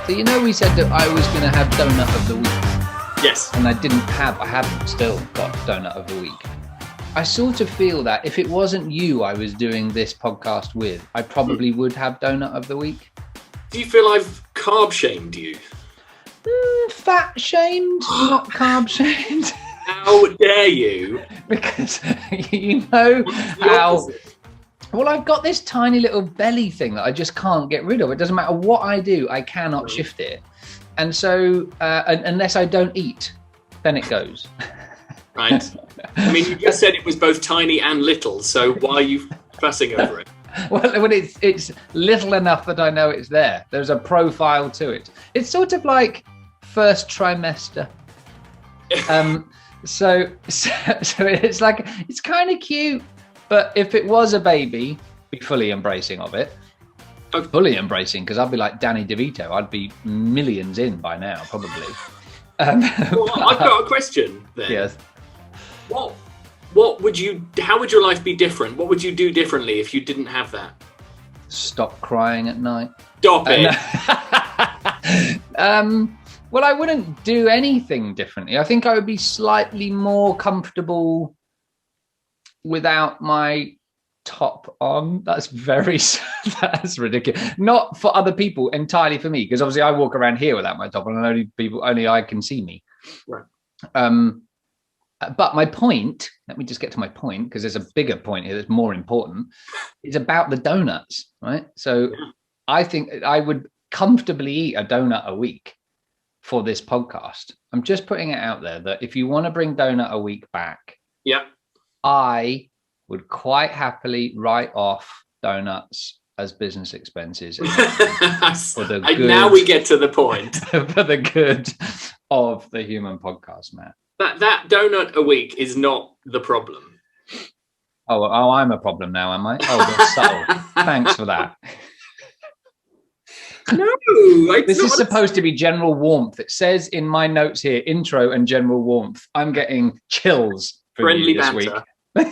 So we said that I was going to have donut of the week. Yes. And I haven't still got donut of the week. I sort of feel that if it wasn't you I was doing this podcast with, I probably would have donut of the week. Do you feel I've carb shamed you? Fat shamed, not carb shamed. How dare you? Because how... Well, I've got this tiny little belly thing that I just can't get rid of. It doesn't matter what I do, I cannot shift it. And so, unless I don't eat, then it goes. Right. I mean, you just said it was both tiny and little, so why are you fussing over it? Well, it's little enough that I know it's there. There's a profile to it. It's sort of like first trimester. So it's like, it's kind of cute. But if it was a baby, I'd be fully embracing of it. Fully embracing, because I'd be like Danny DeVito. I'd be millions in by now, probably. Well, I've got a question then. Yes. How would your life be different? What would you do differently if you didn't have that? Stop crying at night. Stop it. Well, I wouldn't do anything differently. I think I would be slightly more comfortable without my top on. That's ridiculous. Not for other people, entirely for me, because obviously I walk around here without my top on, and only I can see me. Right. But my point, let me just get to my point, because there's a bigger point here that's more important. It's about the donuts, right? So I think I would comfortably eat a donut a week for this podcast. I'm just putting it out there that if you want to bring donut a week back, I would quite happily write off donuts as business expenses. Now we get to the point. For the good of the human podcast, Matt. That donut a week is not the problem. Oh, I'm a problem now, am I? Oh, that's subtle. Thanks for that. No, this is supposed to be general warmth. It says in my notes here, intro and general warmth. I'm getting chills for friendly you this banter. Week.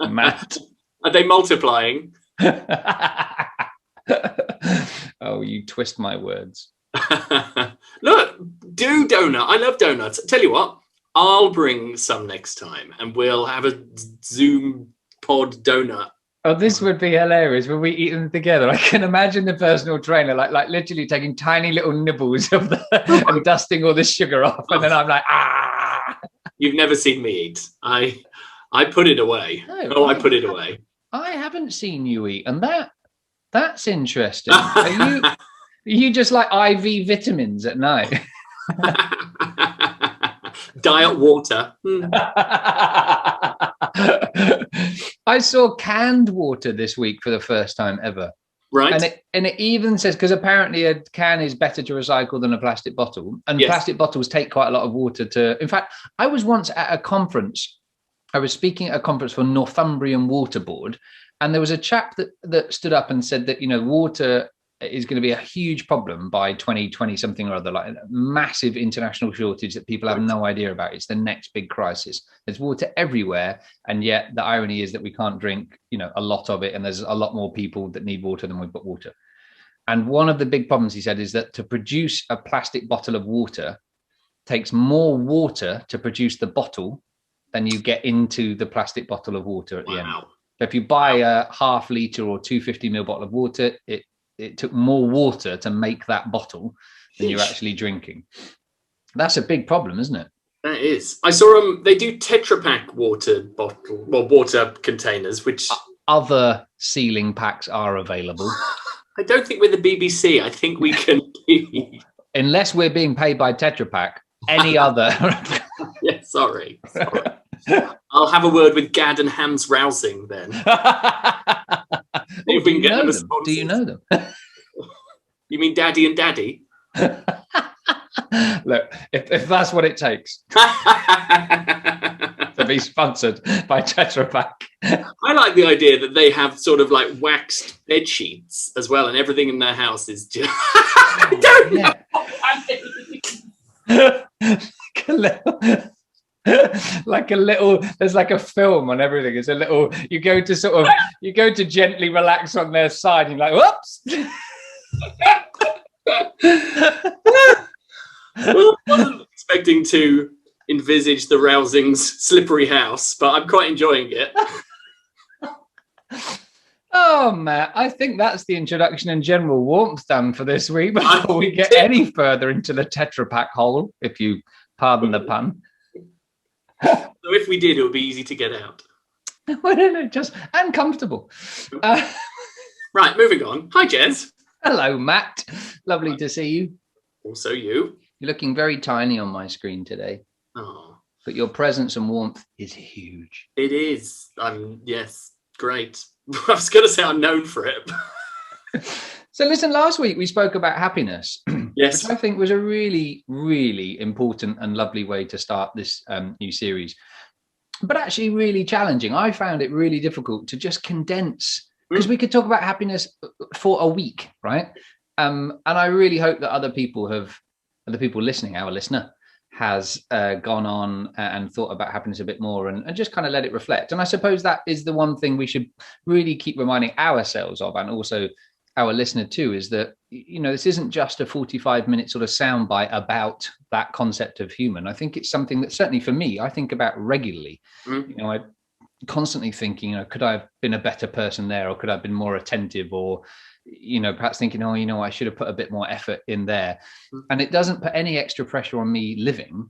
Matt. Are they multiplying? Oh, you twist my words. Look, do donut. I love donuts. Tell you what, I'll bring some next time and we'll have a Zoom pod donut. Oh, this would be hilarious when we eat them together. I can imagine the personal trainer like literally taking tiny little nibbles of and dusting all the sugar off, and then I'm like, ah. You've never seen me eat. I put it away. I put it away. I haven't seen you eat, and that's interesting. Are you just like IV vitamins at night? Diet water. I saw canned water this week for the first time ever. Right. And it even says, because apparently a can is better to recycle than a plastic bottle. And plastic bottles take quite a lot of water to... In fact, I was once at a conference. I was speaking at a conference for Northumbrian Water Board. And there was a chap that stood up and said that, water is going to be a huge problem by 2020 something or other, like a massive international shortage that people have no idea about. It's the next big crisis. There's water everywhere, and yet the irony is that we can't drink a lot of it, and there's a lot more people that need water than we've got water. And one of the big problems, he said, is that to produce a plastic bottle of water takes more water to produce the bottle than you get into the plastic bottle of water at the end. So if you buy a half litre or 250ml bottle of water, it took more water to make that bottle than you're actually drinking. That's a big problem, isn't it? That is. I saw they do Tetra Pak water containers, which other sealing packs are available. I don't think we're the BBC. I think we can unless we're being paid by Tetra Pak, any other. Yeah, sorry. I'll have a word with Gad and Hans Rousing then. If we can get them as sponsors. Do you know them? You mean Daddy and Daddy? Look, if that's what it takes to be sponsored by Tetra Pak. I like the idea that they have sort of like waxed bed sheets as well, and everything in their house is just... I don't know what that like a little there's like a film on everything. It's a little you go to gently relax on their side and you're like, whoops. Well, I wasn't expecting to envisage the rousing's slippery house, but I'm quite enjoying it. Oh, Matt, I think that's the introduction and general warmth done for this week before we get any further into the Tetra Pak hole, if you pardon the pun. So if we did, it would be easy to get out. Well, no, just and comfortable. Right, moving on. Hi, Jez. Hello, Matt. Lovely to see you. Also you. You're looking very tiny on my screen today. Oh. But your presence and warmth is huge. It is. Yes, great. I was going to say I'm known for it. So listen, last week we spoke about happiness, yes, which I think was a really, really important and lovely way to start this new series, but actually really challenging. I found it really difficult to just condense, because we could talk about happiness for a week, right? And I really hope that other people listening, our listener, has gone on and thought about happiness a bit more and just kind of let it reflect. And I suppose that is the one thing we should really keep reminding ourselves of, and also our listener too, is that, you know, this isn't just a 45-minute sort of soundbite about that concept of human. I think it's something that certainly for me, I think about regularly. You know, I constantly thinking, you know, could I have been a better person there, or could I have been more attentive, or, you know, perhaps thinking, oh, you know, I should have put a bit more effort in there. And it doesn't put any extra pressure on me living,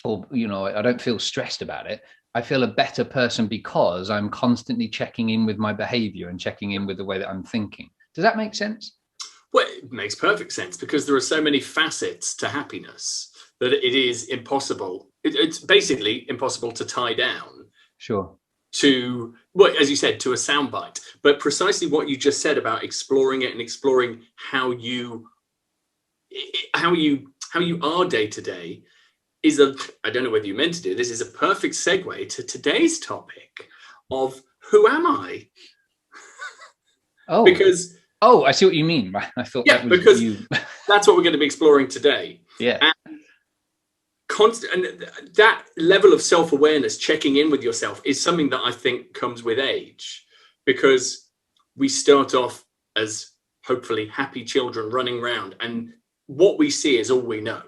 or, you know, I don't feel stressed about it. I feel a better person because I'm constantly checking in with my behavior and checking in with the way that I'm thinking. Does that make sense? Well, it makes perfect sense, because there are so many facets to happiness that it is impossible. It's basically impossible to tie down. Sure. To, well, as you said, to a soundbite, but precisely what you just said about exploring it and exploring how you are day to day is I don't know whether you meant to do this, is a perfect segue to today's topic of who am I? Oh, because I see what you mean. I thought that was because you. That's what we're going to be exploring today. Yeah. And that level of self-awareness, checking in with yourself, is something that I think comes with age, because we start off as hopefully happy children running around, and what we see is all we know.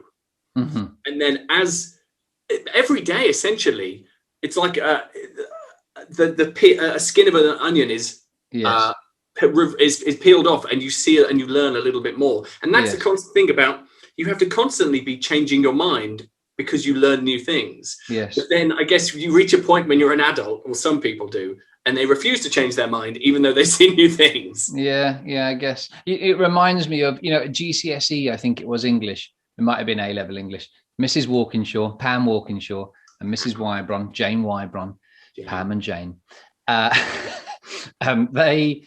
And then as every day, essentially, it's like the skin of an onion is peeled off, and you see it and you learn a little bit more. And that's the constant thing about, you have to constantly be changing your mind, because you learn new things. Yes. But then I guess you reach a point when you're an adult, or some people do, and they refuse to change their mind, even though they see new things. Yeah, I guess. It reminds me of, you know, GCSE, I think it was English. It might have been A-level English. Mrs. Walkinshaw, Pam Walkinshaw, and Mrs. Wybron, Jane Wybron, Pam and Jane. They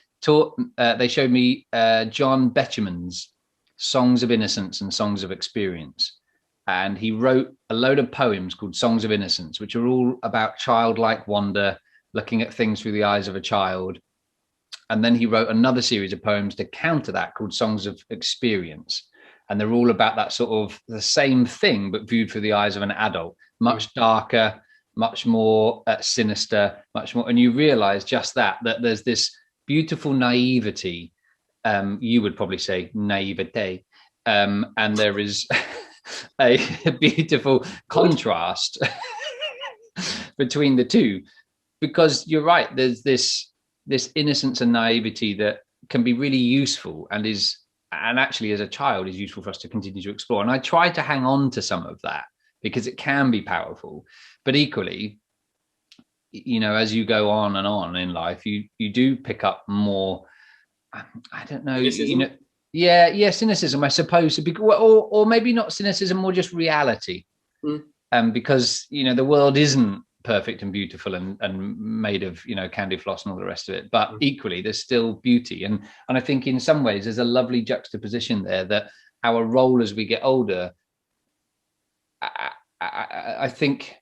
showed me John Betjeman's Songs of Innocence and Songs of Experience. And he wrote a load of poems called Songs of Innocence, which are all about childlike wonder, looking at things through the eyes of a child. And then he wrote another series of poems to counter that called Songs of Experience. And they're all about that sort of the same thing, but viewed through the eyes of an adult, much darker, much more sinister, much more. And you realize just that there's this beautiful naivety. You would probably say naivete. And there is a beautiful contrast between the two, because you're right, there's this innocence and naivety that can be really useful, and actually as a child is useful for us to continue to explore. And I try to hang on to some of that, because it can be powerful. But equally, you know, as you go on and on in life, you do pick up more, I don't know, you know. Yeah, cynicism, I suppose, or maybe not cynicism, more just reality. Because, you know, the world isn't perfect and beautiful and made of, you know, candy floss and all the rest of it. But equally, there's still beauty. And I think in some ways there's a lovely juxtaposition there, that our role as we get older, I think,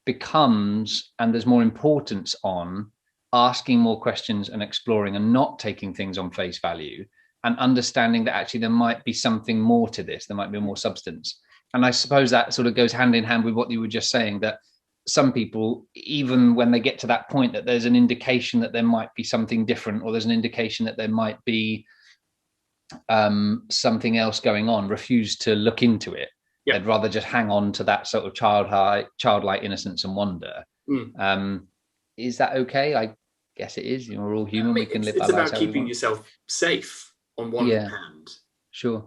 becomes, and there's more importance on asking more questions and exploring, and not taking things on face value, and understanding that actually there might be something more to this, there might be more substance. And I suppose that sort of goes hand in hand with what you were just saying, that some people, even when they get to that point, that there's an indication that there might be something different, or there's an indication that there might be something else going on, refuse to look into it. They'd rather just hang on to that sort of childlike innocence and wonder. Is that okay? I guess it is. We're all human. We can live our lives. It's about keeping yourself safe on one hand. Sure.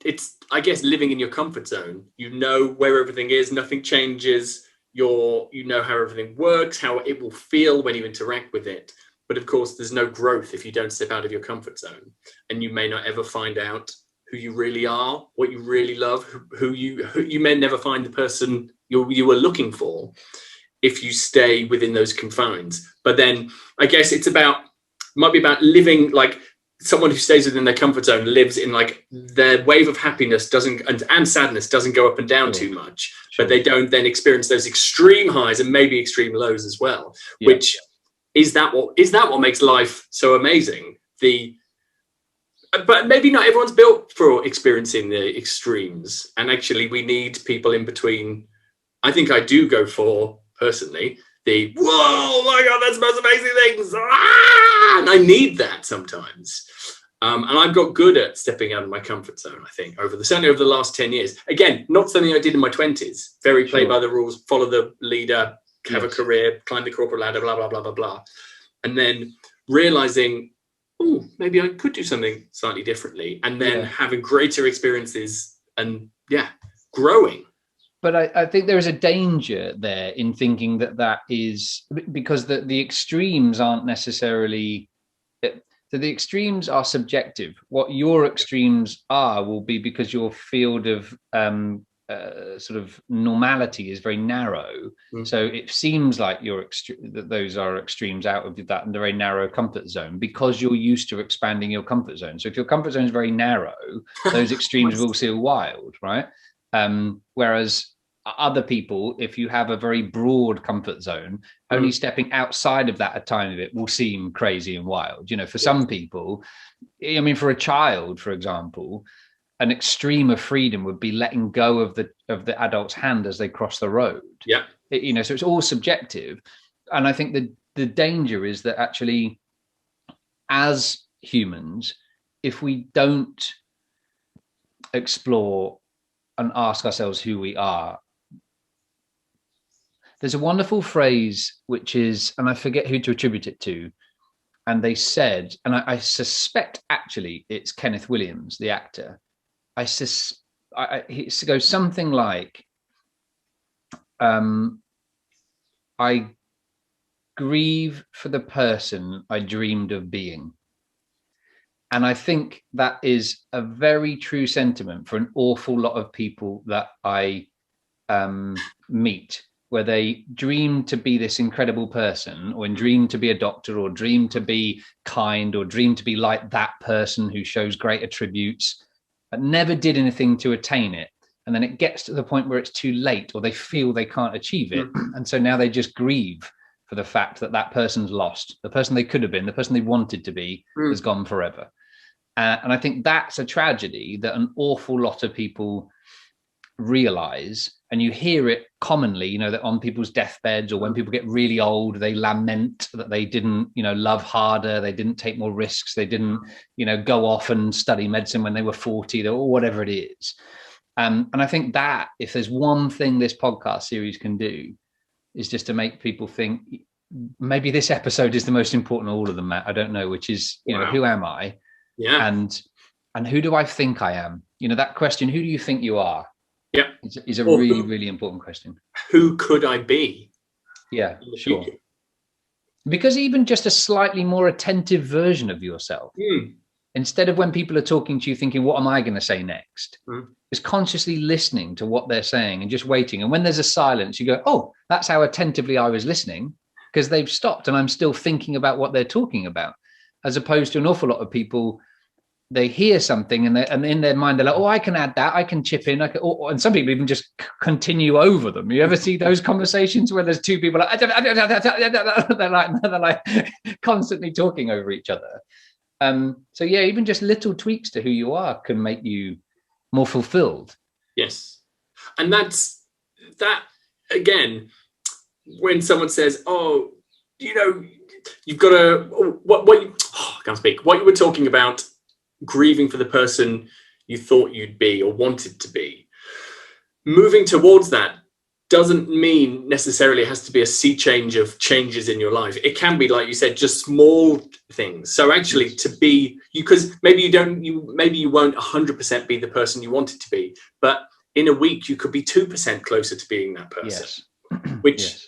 It's, I guess, living in your comfort zone. You know where everything is. Nothing changes. You know how everything works, how it will feel when you interact with it. But of course, there's no growth if you don't step out of your comfort zone, and you may not ever find out who you really are, what you really love, who you may never find the person you were looking for if you stay within those confines. But then I guess might be about living like someone who stays within their comfort zone, lives in like their wave of happiness and sadness doesn't go up and down too much, but they don't then experience those extreme highs and maybe extreme lows as well, which is that what makes life so amazing? But maybe not everyone's built for experiencing the extremes, and actually we need people in between. I think I do go for, personally, the whoa, my God, that's the most amazing things. And I need that sometimes. And I've got good at stepping out of my comfort zone, I think, certainly over the last 10 years. Again, not something I did in my 20s. Very play by the rules, follow the leader, have a career, climb the corporate ladder, blah, blah, blah, blah, blah. And then realizing, oh, maybe I could do something slightly differently. And then having greater experiences and, growing. But I think there is a danger there in thinking that is because the extremes aren't necessarily, the extremes are subjective. What your extremes are will be because your field of sort of normality is very narrow. So it seems like that those are extremes out of that and a very narrow comfort zone because you're used to expanding your comfort zone. So if your comfort zone is very narrow, those extremes will feel wild, right? Whereas other people, if you have a very broad comfort zone, only stepping outside of that a tiny bit will seem crazy and wild. For some people, I mean, for a child, for example, an extreme of freedom would be letting go of the adult's hand as they cross the road. So it's all subjective. And I think the danger is that actually, as humans, if we don't explore and ask ourselves who we are, there's a wonderful phrase which is, and I forget who to attribute it to, and they said, and I suspect actually it's Kenneth Williams, the actor. It goes something like, I grieve for the person I dreamed of being. And I think that is a very true sentiment for an awful lot of people that I meet, where they dream to be this incredible person, or dream to be a doctor, or dream to be kind, or dream to be like that person who shows great attributes, but never did anything to attain it. And then it gets to the point where it's too late, or they feel they can't achieve it. And so now they just grieve for the fact that person's lost. The person they could have been, the person they wanted to be, has gone forever. And I think that's a tragedy that an awful lot of people realize. And you hear it commonly, that on people's deathbeds, or when people get really old, they lament that they didn't, love harder, they didn't take more risks, they didn't, go off and study medicine when they were 40, or whatever it is. And I think that if there's one thing this podcast series can do, is just to make people think, maybe this episode is the most important of all of them, Matt. I don't know, which is, who am I? Yeah. And who do I think I am? That question, who do you think you are? Yeah. Is a really, really important question. Who could I be? Yeah, sure. Because even just a slightly more attentive version of yourself, instead of when people are talking to you thinking, what am I going to say next? Is consciously listening to what they're saying and just waiting. And when there's a silence, you go, oh, that's how attentively I was listening, because they've stopped and I'm still thinking about what they're talking about, as opposed to an awful lot of people. They hear something and in their mind, they're like, oh, I can add that, I can chip in. And some people even just continue over them. You ever see those conversations where there's two people, they're like constantly talking over each other. So yeah, even just little tweaks to who you are can make you more fulfilled. Yes. And that's that again, when someone says, oh, you've got to, I can't speak, what you were talking about grieving for the person you thought you'd be or wanted to be. Moving towards that doesn't mean necessarily it has to be a sea change of changes in your life. It can be, like you said, just small things. So actually to be you, because maybe you won't 100% be the person you wanted to be, but in a week you could be 2% closer to being that person. Yes. Which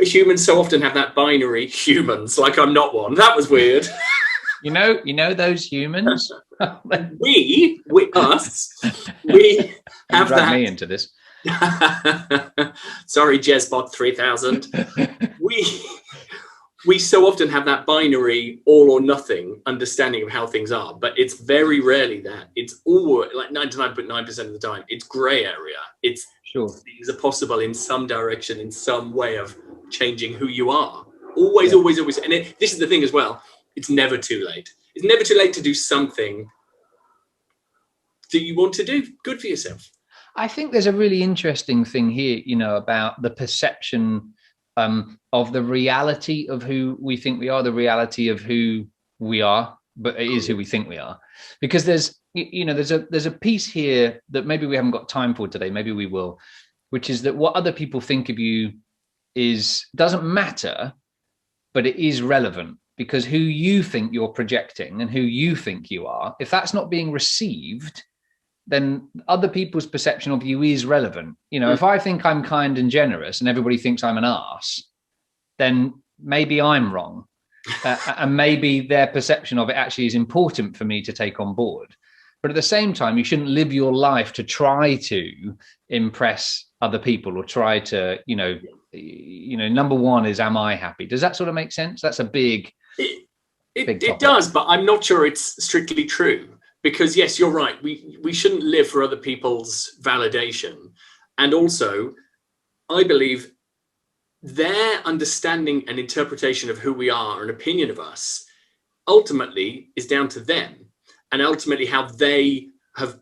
humans so often have that binary. Humans, like I'm not one. That was weird. You know those humans. we have drag that. me into this. Sorry, Jezbot 3000. We so often have that binary all or nothing understanding of how things are, but it's very rarely that. It's always like 99.9% of the time, it's gray area. It's sure things are possible in some direction, in some way of changing who you are. Always. And this is the thing as well. It's never too late. It's never too late to do something that you want to do good for yourself. I think there's a really interesting thing here, about the perception of the reality of who we think we are, the reality of who we are, but it is who we think we are. Because there's a piece here that maybe we haven't got time for today, maybe we will, which is that what other people think of you doesn't matter, but it is relevant, because who you think you're projecting and who you think you are, if that's not being received, then other people's perception of you is relevant. If I think I'm kind and generous and everybody thinks I'm an arse, then maybe I'm wrong. And maybe their perception of it actually is important for me to take on board. But at the same time, you shouldn't live your life to try to impress other people or try to, number one is, am I happy? Does that sort of make sense? That's a big It does, but I'm not sure it's strictly true. Because yes, you're right. We shouldn't live for other people's validation. And also, I believe their understanding and interpretation of who we are, an opinion of us, ultimately is down to them. And ultimately how they have,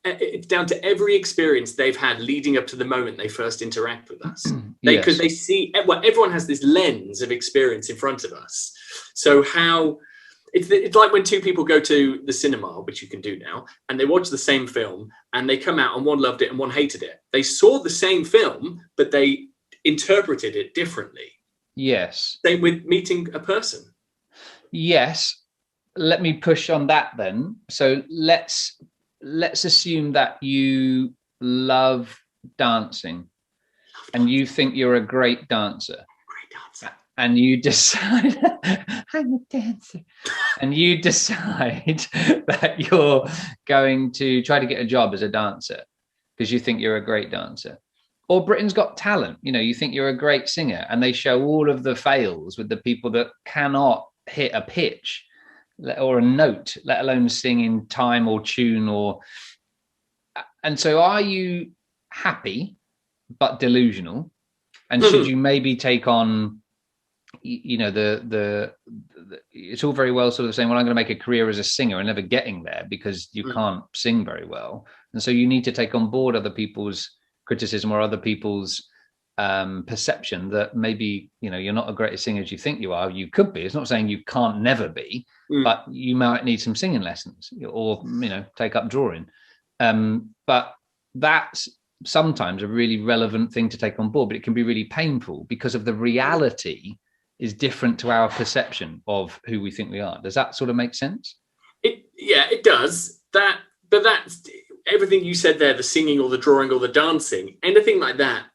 it's down to every experience they've had leading up to the moment they first interact with us. Because they see, everyone has this lens of experience in front of us. So how... It's like when two people go to the cinema, which you can do now, and they watch the same film and they come out and one loved it and one hated it. They saw the same film, but they interpreted it differently. Yes. Same with meeting a person. Yes. Let me push on that then. So let's assume that you love dancing and you think you're a great dancer. And you decide, I'm a dancer, and you decide that you're going to try to get a job as a dancer because you think you're a great dancer. Or Britain's Got Talent, you think you're a great singer, and they show all of the fails with the people that cannot hit a pitch or a note, let alone sing in time or tune. And so are you happy but delusional? And should you maybe take on... it's all very well sort of saying, well, I'm going to make a career as a singer and never getting there because you can't sing very well. And so you need to take on board other people's criticism or other people's perception that maybe, you're not as great a singer as you think you are. You could be. It's not saying you can't never be, but you might need some singing lessons or, take up drawing. But that's sometimes a really relevant thing to take on board, but it can be really painful because of the reality is different to our perception of who we think we are. Does that sort of make sense? It does. But that's everything you said there, the singing or the drawing or the dancing, anything like that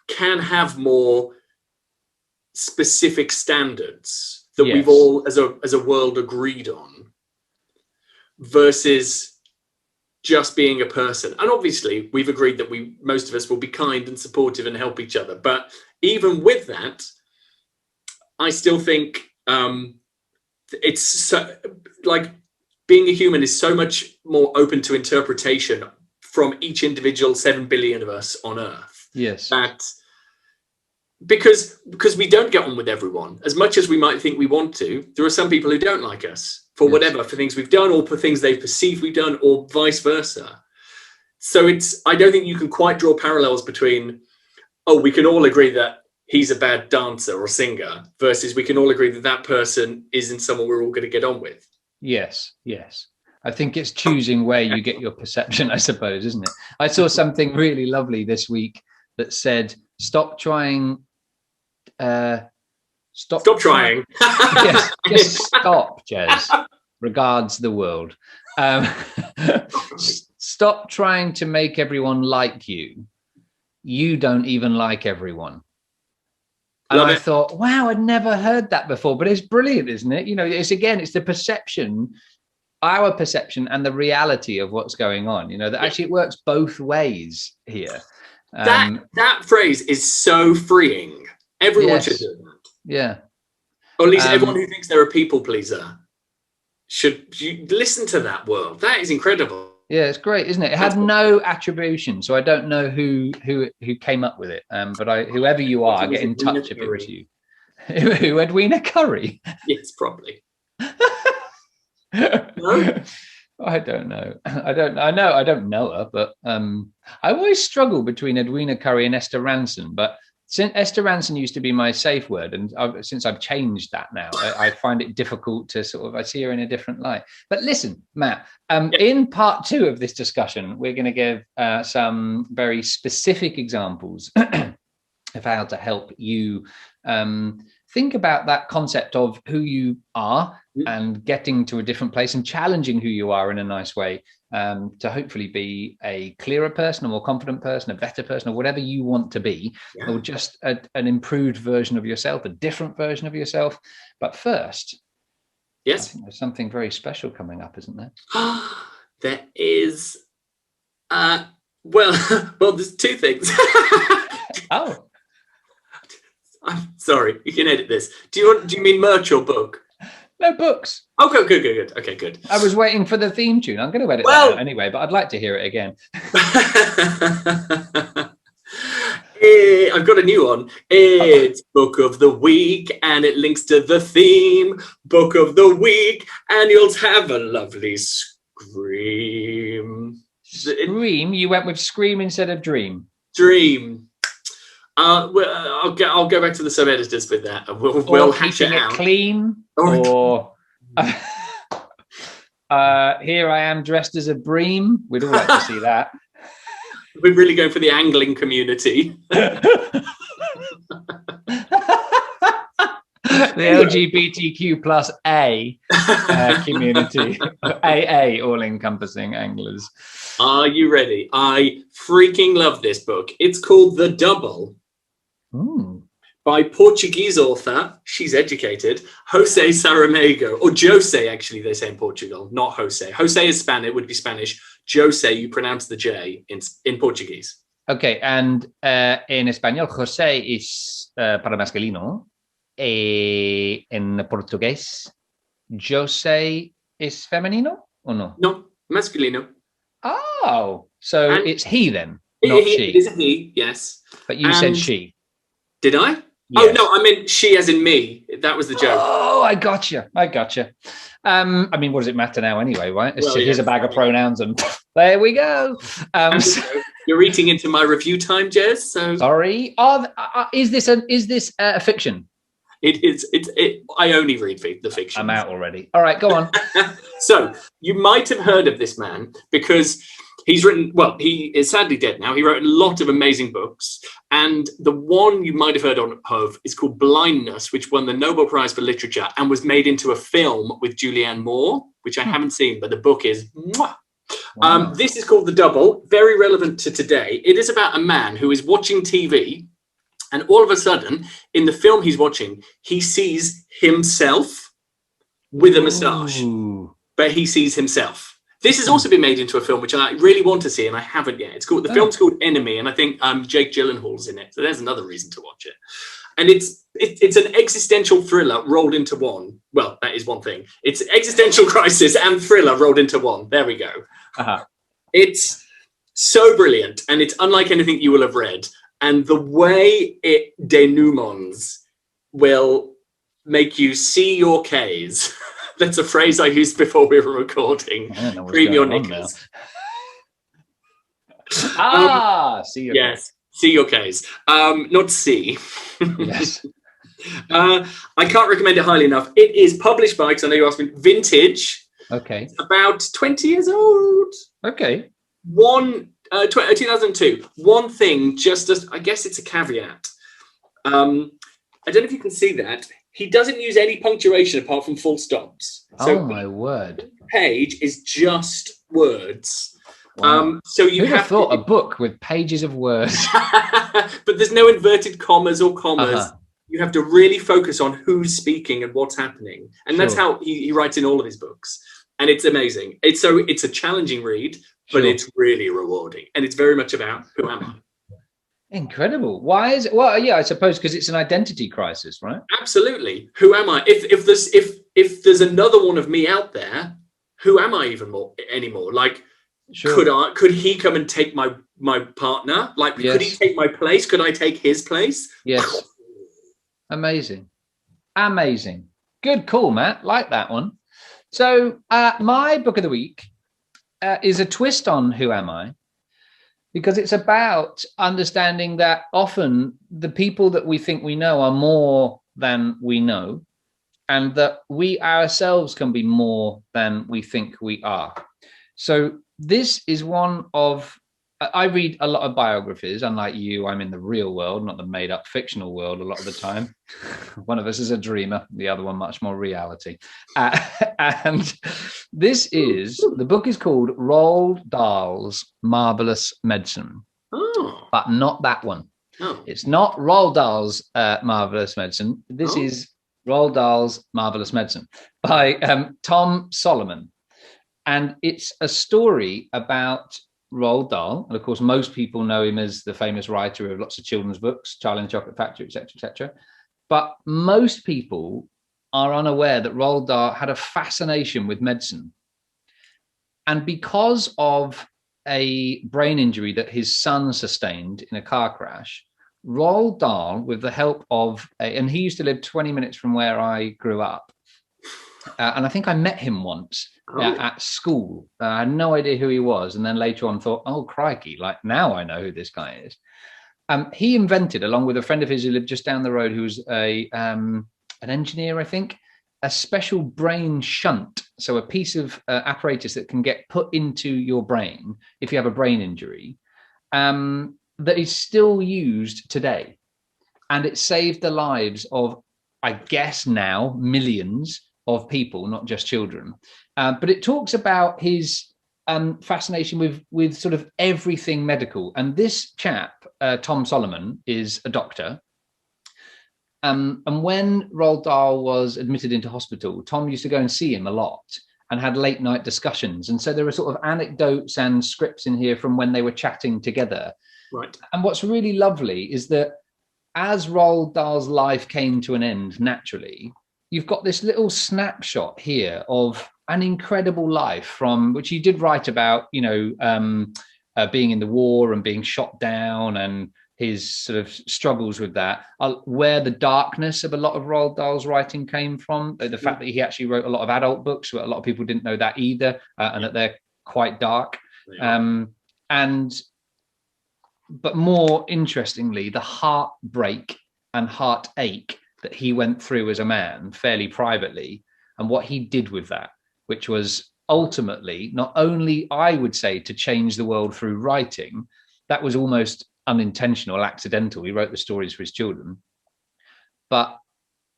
can have more specific standards that we've all as a world agreed on versus just being a person. And obviously we've agreed that most of us will be kind and supportive and help each other. But even with that, I still think it's so, like being a human is so much more open to interpretation from each individual 7 billion of us on Earth. Yes. That because we don't get on with everyone as much as we might think we want to. There are some people who don't like us for whatever, for things we've done or for things they perceive we've done or vice versa. So I don't think you can quite draw parallels between, we can all agree that he's a bad dancer or singer versus we can all agree that person isn't someone we're all going to get on with. Yes. I think it's choosing where you get your perception, I suppose, isn't it? I saw something really lovely this week that said, stop trying. Stop trying. Yes, just stop, Jez. Regards the world. Stop trying to make everyone like you. You don't even like everyone. And I thought, wow, I'd never heard that before, but it's brilliant, isn't it? You know, it's the perception, our perception and the reality of what's going on, you know, that actually it works both ways here. That phrase is so freeing. Everyone should do that. Yeah. Or at least everyone who thinks they're a people pleaser should listen to that world. That is incredible. Yeah, it's great, isn't it? It had no attribution, so I don't know who came up with it. But whoever you are, get in touch if it was you. Who, Edwina Curry? Yes, probably. No? I don't know. I don't know her, but I always struggle between Edwina Curry and Esther Ranson. But since Esther Ranson used to be my safe word, and since I've changed that now, I find it difficult to I see her in a different light. But listen, Matt, in part 2 of this discussion, we're going to give some very specific examples of how to help you think about that concept of who you are and getting to a different place and challenging who you are in a nice way, to hopefully be a clearer person, a more confident person, a better person, or whatever you want to be, or just an improved version of yourself, a different version of yourself. But first, I think there's something very special coming up, isn't there? There is. Well, there's 2 things. Oh. I'm sorry, you can edit this. Do you mean merch or book? No, books. Oh, good. Okay, good. I was waiting for the theme tune. I'm going to edit that out anyway, but I'd like to hear it again. I've got a new one. It's Book of the Week, and it links to the theme. Book of the Week, and you'll have a lovely scream. Scream? You went with scream instead of dream? Dream. I'll go back to the sub-editors with that. We'll hash it out. Clean, or here I am dressed as a bream. We'd all like to see that. We're really going for the angling community. The LGBTQ plus A community. AA, all-encompassing anglers. Are you ready? I freaking love this book. It's called The Double. By Portuguese author, she's educated, Jose Saramago, or Jose, actually, they say in Portugal, not Jose. Jose is Spanish, it would be Spanish. Jose, you pronounce the J in Portuguese. Okay, and in Espanol, Jose is para masculino. En Portugués, Jose is femenino, or no? No, masculino. Oh, so it's he then, not she. It is a he, yes. But you said she. Did I? Yes. Oh, no, I meant she as in me. That was the joke. Oh, I gotcha. I mean, what does it matter now anyway, right? Here's a bag of pronouns and there we go. You're eating into my review time, Jez. So sorry. Is this a fiction? It is. I only read the fiction. I'm out already. All right, go on. So you might have heard of this man because he's written, well, he is sadly dead now. He wrote a lot of amazing books. And the one you might have heard of is called Blindness, which won the Nobel Prize for Literature and was made into a film with Julianne Moore, which I haven't seen, but the book is mwah. Wow. This is called The Double, very relevant to today. It is about a man who is watching TV, and all of a sudden, in the film he's watching, he sees himself with a moustache, but he sees himself. This has also been made into a film, which I really want to see, and I haven't yet. The film's called Enemy, and I think Jake Gyllenhaal's in it. So there's another reason to watch it. And it's an existential thriller rolled into one. Well, that is one thing. It's existential crisis and thriller rolled into one. There we go. Uh-huh. It's so brilliant, and it's unlike anything you will have read. And the way it denouements will make you see your K's. That's a phrase I used before we were recording. Cream your knickers. See your yes, see your K's. Not C. Yes. I can't recommend it highly enough. It is published by, because I know you asked me, Vintage. Okay. It's about 20 years old. Okay. 2002. One thing, just as I guess it's a caveat. I don't know if you can see that. He doesn't use any punctuation apart from full stops. So my word. Page is just words. Wow. So you Who'd have thought a book with pages of words? But there's no inverted commas or commas. Uh-huh. You have to really focus on who's speaking and what's happening. And that's how he writes in all of his books. And it's amazing. It's a challenging read, but it's really rewarding. And it's very much about who am I? Incredible. Why is it? Well, yeah, I suppose because it's an identity crisis, right? Absolutely. Who am I? If there's another one of me out there, who am I anymore? Like, could he come and take my partner? Like, could he take my place? Could I take his place? Yes. Amazing. Good call, Matt. Like that one. So my book of the week is a twist on who am I, because it's about understanding that often the people that we think we know are more than we know, and that we ourselves can be more than we think we are. So this is one of, I read a lot of biographies. Unlike you, I'm in the real world, not the made up fictional world a lot of the time. One of us is a dreamer, the other one much more reality. And the book is called Roald Dahl's Marvelous Medicine. Oh. But not that one. Oh. It's not Roald Dahl's Marvelous Medicine. This is Roald Dahl's Marvelous Medicine by Tom Solomon. And it's a story about Roald Dahl, and of course most people know him as the famous writer of lots of children's books, Charlie and the Chocolate Factory, etc., etc. But most people are unaware that Roald Dahl had a fascination with medicine, and because of a brain injury that his son sustained in a car crash, Roald Dahl, with the help of and he used to live 20 minutes from where I grew up, and I think I met him once at school. I had no idea who he was. And then later on thought, oh, crikey, like now I know who this guy is. He invented, along with a friend of his who lived just down the road, who was an engineer, I think, a special brain shunt. So a piece of apparatus that can get put into your brain if you have a brain injury, that is still used today. And it saved the lives of, I guess now, millions of people, not just children. But it talks about his fascination with sort of everything medical. And this chap, Tom Solomon, is a doctor. And when Roald Dahl was admitted into hospital, Tom used to go and see him a lot and had late night discussions. And so there are sort of anecdotes and scripts in here from when they were chatting together. Right. And what's really lovely is that as Roald Dahl's life came to an end naturally, you've got this little snapshot here of an incredible life from which he did write about, being in the war and being shot down and his sort of struggles with that, where the darkness of a lot of Roald Dahl's writing came from, the fact that he actually wrote a lot of adult books, but a lot of people didn't know that either, and that they're quite dark. But more interestingly, the heartbreak and heartache that he went through as a man fairly privately, and what he did with that, which was ultimately not only, I would say, to change the world through writing, that was almost unintentional, accidental. He wrote the stories for his children, but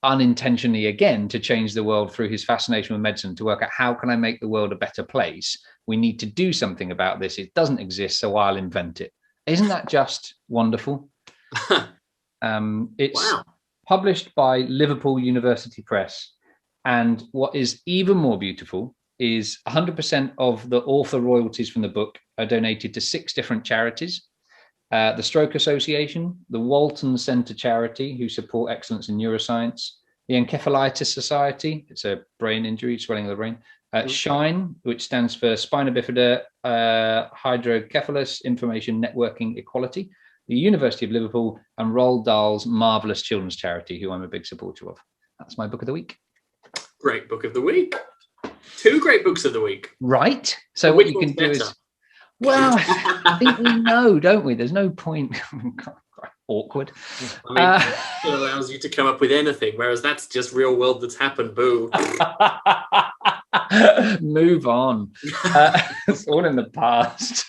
unintentionally again to change the world through his fascination with medicine, to work out how can I make the world a better place? We need to do something about this. It doesn't exist, so I'll invent it. Isn't that just wonderful? It's published by Liverpool University Press. And what is even more beautiful is 100% of the author royalties from the book are donated to 6 different charities. The Stroke Association, the Walton Centre Charity, who support excellence in neuroscience, the Encephalitis Society, it's a brain injury, swelling of the brain, SHINE, which stands for Spina Bifida Hydrocephalus Information Networking Equality, the University of Liverpool, and Roald Dahl's Marvelous Children's Charity, who I'm a big supporter of. That's my book of the week. Great book of the week. 2 great books of the week. Right. So what you can do is, well, I think we know, don't we? There's no point. Awkward. I mean, it allows you to come up with anything, whereas that's just real world that's happened. Boo. Move on. It's all in the past.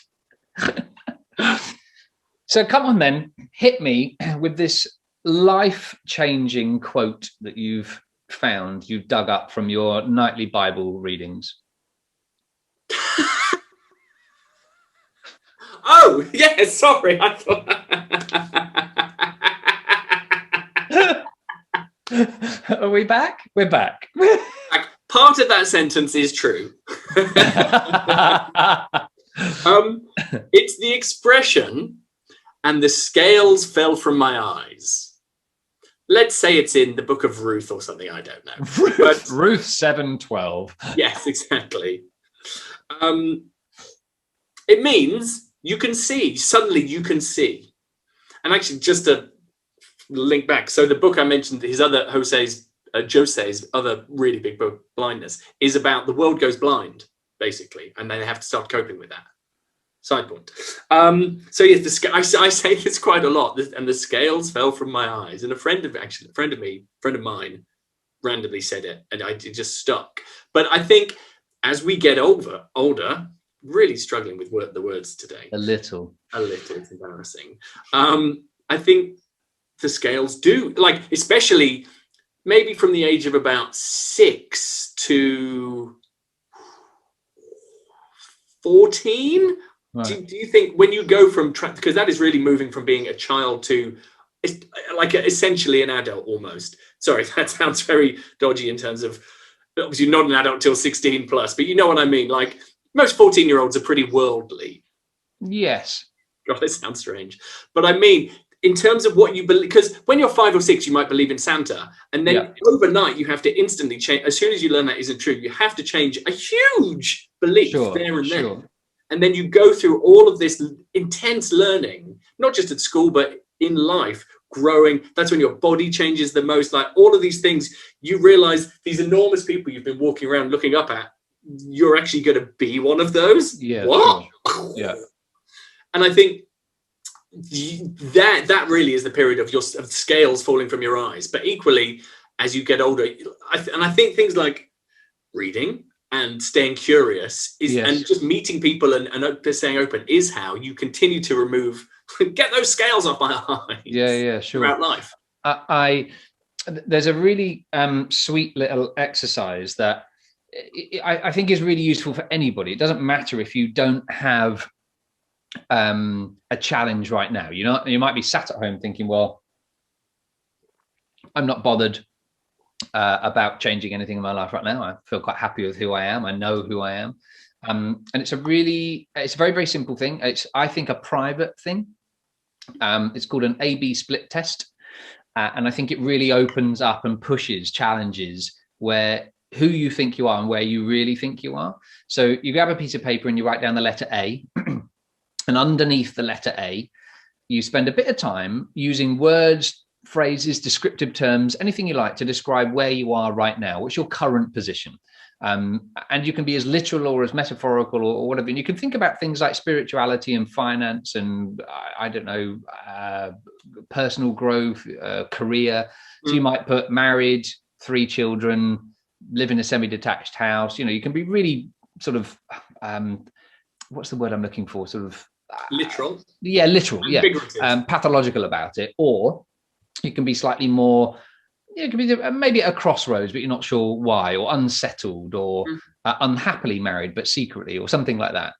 So come on then, hit me with this life-changing quote that you've dug up from your nightly Bible readings. Oh, yeah, sorry. I thought... Are we back? We're back. Part of that sentence is true. It's the expression, and the scales fell from my eyes. Let's say it's in the book of Ruth or something, I don't know. But Ruth 7:12. Yes, exactly. It means you can see, suddenly you can see. And actually, just to link back, so the book I mentioned, Jose's other really big book, Blindness, is about the world goes blind, basically, and then they have to start coping with that. Side point. So yes, I say this quite a lot, and the scales fell from my eyes. And a friend of mine, randomly said it, and it just stuck. But I think as we get older, really struggling with the words today. A little. It's embarrassing. I think the scales do, like, especially maybe from the age of about 6 to 14. Right. Do you think when you go from, because that is really moving from being a child to like essentially an adult almost. Sorry, that sounds very dodgy in terms of, obviously not an adult till 16 plus, but you know what I mean? Like most 14-year-olds are pretty worldly. Yes. God, that sounds strange. But I mean, in terms of what you believe, because when you're 5 or 6, you might believe in Santa. And then overnight, you have to instantly change. As soon as you learn that isn't true, you have to change a huge belief there and then. And then you go through all of this intense learning, not just at school, but in life, growing. That's when your body changes the most. Like all of these things, you realize these enormous people you've been walking around looking up at, you're actually going to be one of those. Yeah. What? Sure. Yeah. And I think that really is the period of scales falling from your eyes. But equally, as you get older, I think things like reading and staying curious and just meeting people and staying open is how you continue to get those scales off my eyes. Yeah, sure. Throughout life. There's a really sweet little exercise that I think is really useful for anybody. It doesn't matter if you don't have a challenge right now. You might be sat at home thinking, well, I'm not bothered about changing anything in my life right now. I feel quite happy with who I am. I know who I am. And it's a very, very simple thing. It's, I think, a private thing. It's called an A/B split test. And I think it really opens up and challenges who you think you are and where you really think you are. So you grab a piece of paper and you write down the letter A. And underneath the letter A, you spend a bit of time using words, phrases, descriptive terms, anything you like to describe where you are right now. What's your current position? And you can be as literal or as metaphorical or whatever. And you can think about things like spirituality and finance and, I don't know, personal growth, career. So you might put married, 3 children, live in a semi-detached house. You can be really sort of, what's the word I'm looking for? Sort of literal. Yeah, literal. Yeah, pathological about it. Or you can be slightly more. It can be maybe at a crossroads, but you're not sure why, or unsettled, or unhappily married but secretly, or something like that.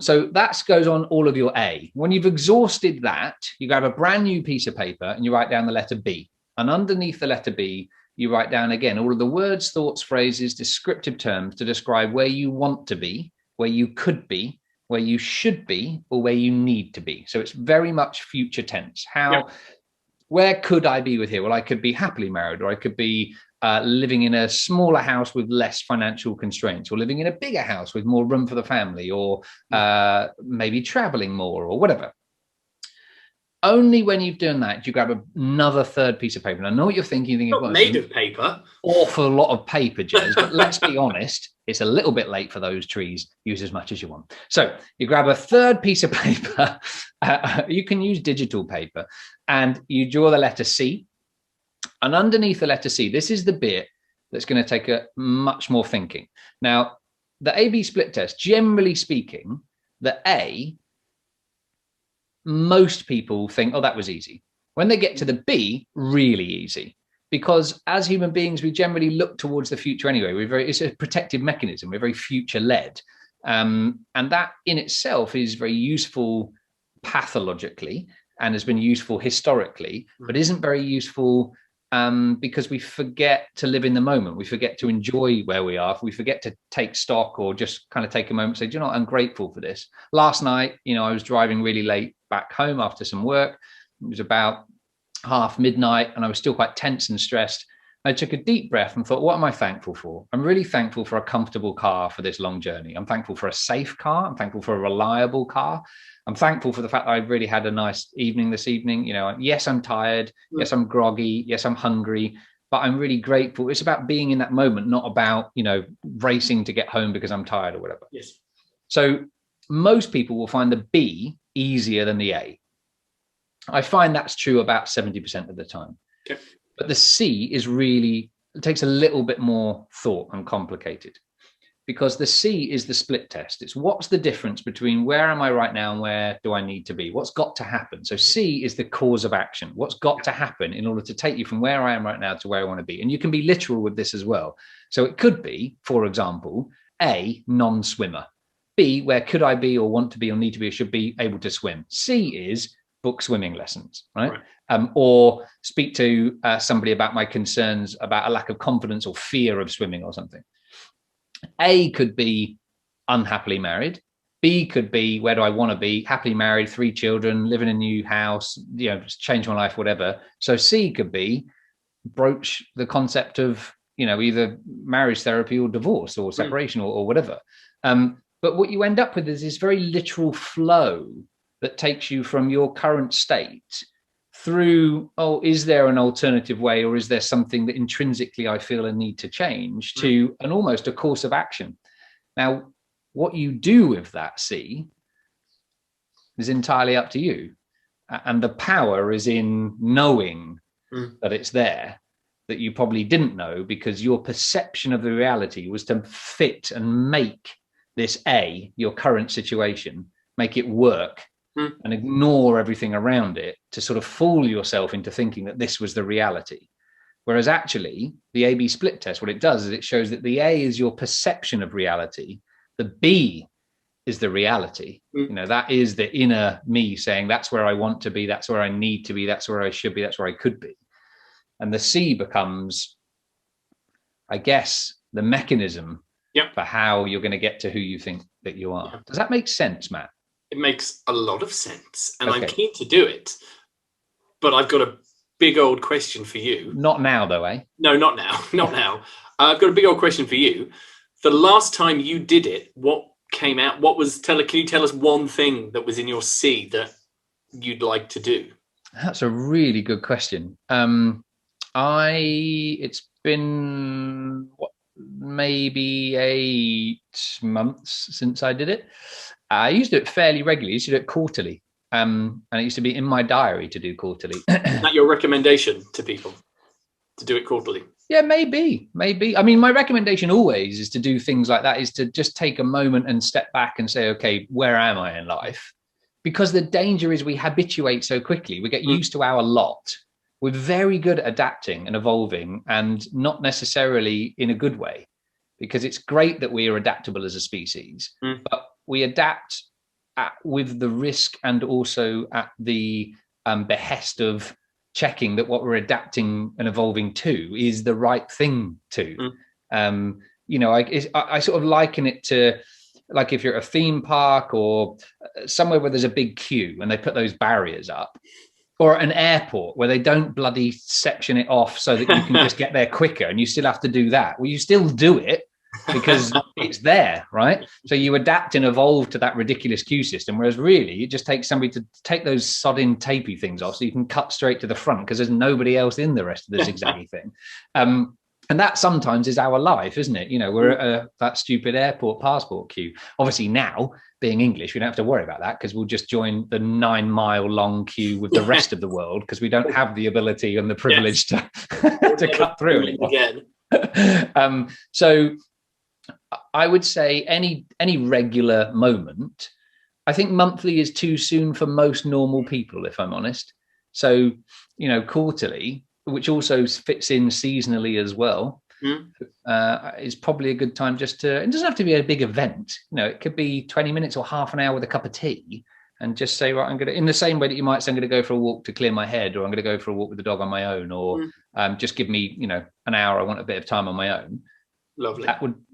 So that goes on all of your A. When you've exhausted that, you grab a brand new piece of paper and you write down the letter B. And underneath the letter B, you write down again all of the words, thoughts, phrases, descriptive terms to describe where you want to be, where you could be, where you should be, or where you need to be. So it's very much future tense. Where could I be with here? Well, I could be happily married, or I could be living in a smaller house with less financial constraints, or living in a bigger house with more room for the family, or maybe traveling more, or whatever. Only when you've done that, do you grab another third piece of paper. And I know what you're thinking. Not made of paper. Awful lot of paper, Jez, but let's be honest, it's a little bit late for those trees. Use as much as you want. So you grab a third piece of paper. You can use digital paper, and you draw the letter C. And underneath the letter C, this is the bit that's going to take a much more thinking. Now, the A-B split test, generally speaking, the A, most people think, oh, that was easy. When they get to the B, really easy. Because as human beings, we generally look towards the future anyway. It's a protective mechanism. We're very future-led. And that in itself is very useful pathologically and has been useful historically, but isn't very useful because we forget to live in the moment. We forget to enjoy where we are. We forget to take stock or just kind of take a moment and say, do you know what, I'm grateful for this. Last night, I was driving really late back home after some work. It was about half midnight and I was still quite tense and stressed. I took a deep breath and thought, what am I thankful for? I'm really thankful for a comfortable car for this long journey. I'm thankful for a safe car. I'm thankful for a reliable car. I'm thankful for the fact that I've really had a nice evening this evening. Yes, I'm tired. Yes, I'm groggy. Yes, I'm hungry, but I'm really grateful. It's about being in that moment, not about, racing to get home because I'm tired or whatever. Yes. So most people will find the B easier than the A. I find that's true about 70% of the time. Okay. But the C is it takes a little bit more thought and complicated, because the C is the split test. It's what's the difference between where am I right now and where do I need to be? What's got to happen? So C is the cause of action. What's got to happen in order to take you from where I am right now to where I want to be? And you can be literal with this as well. So it could be, for example, A, non-swimmer. B, where could I be or want to be or need to be or should be able to swim. C is book swimming lessons, right? Or speak to somebody about my concerns about a lack of confidence or fear of swimming or something. A could be unhappily married. B could be where do I want to be? Happily married, 3 children, live in a new house, just change my life, whatever. So C could be broach the concept of, either marriage therapy or divorce or separation or whatever. But what you end up with is this very literal flow that takes you from your current state through, is there an alternative way, or is there something that intrinsically I feel a need to change, to an almost a course of action. Now, what you do with that C is entirely up to you. And the power is in knowing that it's there, that you probably didn't know because your perception of the reality was to fit and make this A, your current situation, make it work and ignore everything around it to sort of fool yourself into thinking that this was the reality. Whereas actually the A-B split test, what it does is it shows that the A is your perception of reality. The B is the reality. That is the inner me saying that's where I want to be. That's where I need to be. That's where I should be. That's where I could be. And the C becomes, I guess, the mechanism for how you're going to get to who you think that you are. Does that make sense, Matt? It makes a lot of sense, and I'm keen to do it, but I've got a big old question for you. Not now, though, eh? No, not now. Not now. I've got a big old question for you. The last time you did it, what came out? Can you tell us one thing that was in your C that you'd like to do? That's a really good question. It's been maybe 8 months since I did it. I used to do it fairly regularly. I used to do it quarterly. And it used to be in my diary to do quarterly. Is that your recommendation to people, to do it quarterly? Yeah, maybe. I mean, my recommendation always is to do things like that, is to just take a moment and step back and say, okay, where am I in life? Because the danger is we habituate so quickly. We get used to our lot. We're very good at adapting and evolving, and not necessarily in a good way, because it's great that we are adaptable as a species, but we adapt with the risk and also at the behest of checking that what we're adapting and evolving to is the right thing to. I sort of liken it to, like, if you're at a theme park or somewhere where there's a big queue and they put those barriers up, or an airport where they don't bloody section it off so that you can just get there quicker and you still have to do that. Well, you still do it because it's there, right? So you adapt and evolve to that ridiculous queue system, whereas really it just takes somebody to take those sodding tapey things off so you can cut straight to the front because there's nobody else in the rest of the zigzaggy thing. And that sometimes is our life, isn't it? We're at that stupid airport passport queue. Obviously now, being English, we don't have to worry about that because we'll just join the 9-mile long queue with the rest of the world because we don't have the ability and the privilege to cut through anymore. Again. So I would say any regular moment. I think monthly is too soon for most normal people, if I'm honest. So, quarterly, which also fits in seasonally as well, is probably a good time just to, it doesn't have to be a big event. It could be 20 minutes or half an hour with a cup of tea and just say, right, I'm going to, in the same way that you might say, I'm going to go for a walk to clear my head, or I'm going to go for a walk with the dog on my own, or just give me, an hour. I want a bit of time on my own. Lovely.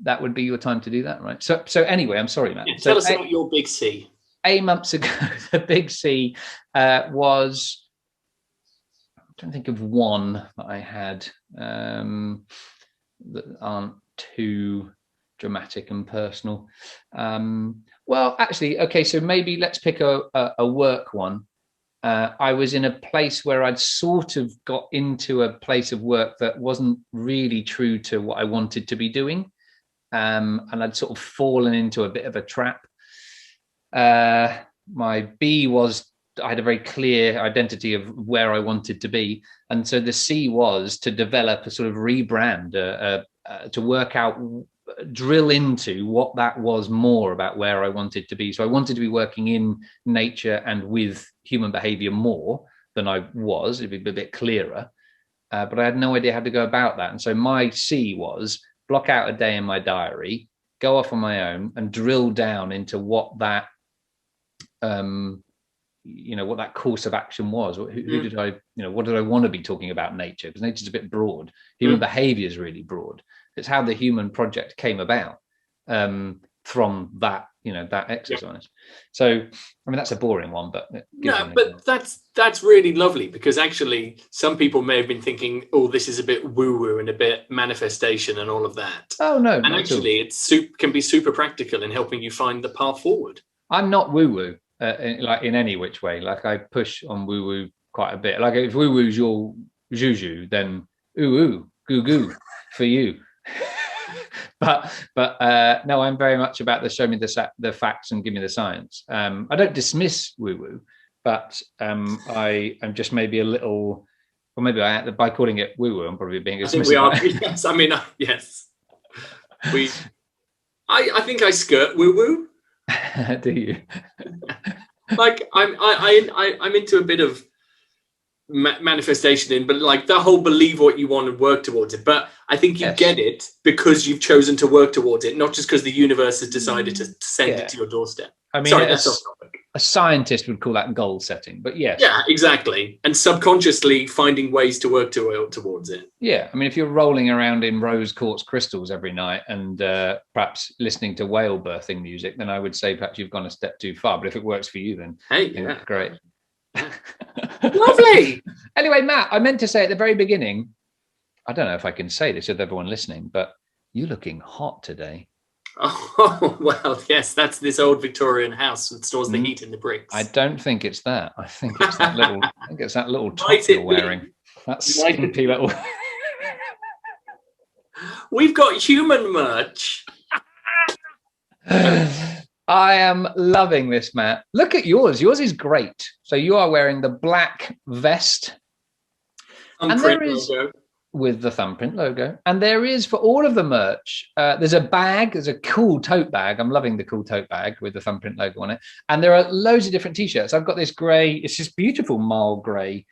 That would be your time to do that, right? So anyway, I'm sorry, Matt. Tell us about your big C. 8 months ago, the big C was, I'm trying to think of one that I had that aren't too dramatic and personal. Well, actually, okay, so maybe let's pick a work one. I was in a place where I'd sort of got into a place of work that wasn't really true to what I wanted to be doing. And I'd sort of fallen into a bit of a trap. My B was, I had a very clear identity of where I wanted to be. And so the C was to develop a sort of rebrand, to work out, drill into what that was more about where I wanted to be. So I wanted to be working in nature and with human behavior more than I was. It'd be a bit clearer. But I had no idea how to go about that. And so my C was block out a day in my diary, go off on my own and drill down into what that what that course of action was. Who did I, what did I want to be talking about nature? Because nature's a bit broad. Human behavior is really broad. It's how the human project came about from that, that exercise. So, I mean, that's a boring one, but that's really lovely, because actually some people may have been thinking, oh, this is a bit woo-woo and a bit manifestation and all of that. Oh no, and actually it's can be super practical in helping you find the path forward. I'm not woo-woo. In any which way, like I push on woo woo quite a bit. Like if woo woo's your juju, then ooh goo goo for you. but no, I'm very much about the show me the facts and give me the science. I don't dismiss woo woo, but I am just maybe a little, or maybe by calling it woo woo, I'm probably being dismissive. I think we are. Yes, I mean yes. I think I skirt woo woo. Do you? Like I'm into a bit of manifestation but like the whole believe what you want and work towards it. But I think you get it because you've chosen to work towards it, not just because the universe has decided to send it to your doorstep. I mean, sorry, that's off topic. A scientist would call that goal setting, but yes. Yeah, exactly. And subconsciously finding ways to work towards it. Yeah, I mean, if you're rolling around in rose quartz crystals every night and perhaps listening to whale birthing music, then I would say perhaps you've gone a step too far. But if it works for you, then great. Lovely. Anyway, Matt, I meant to say at the very beginning, I don't know if I can say this with everyone listening, but you're looking hot today. Oh, well, yes, that's this old Victorian house that stores the heat in the bricks. I don't think it's that. I think it's that little, top you're wearing. That skimpy little. We've got human merch. I am loving this, Matt. Look at yours. Yours is great. So you are wearing the black vest. And there is logo. With the thumbprint logo. And there is, for all of the merch, there's a bag. There's a cool tote bag. I'm loving the cool tote bag with the thumbprint logo on it. And there are loads of different T-shirts. I've got this grey, it's this beautiful mild grey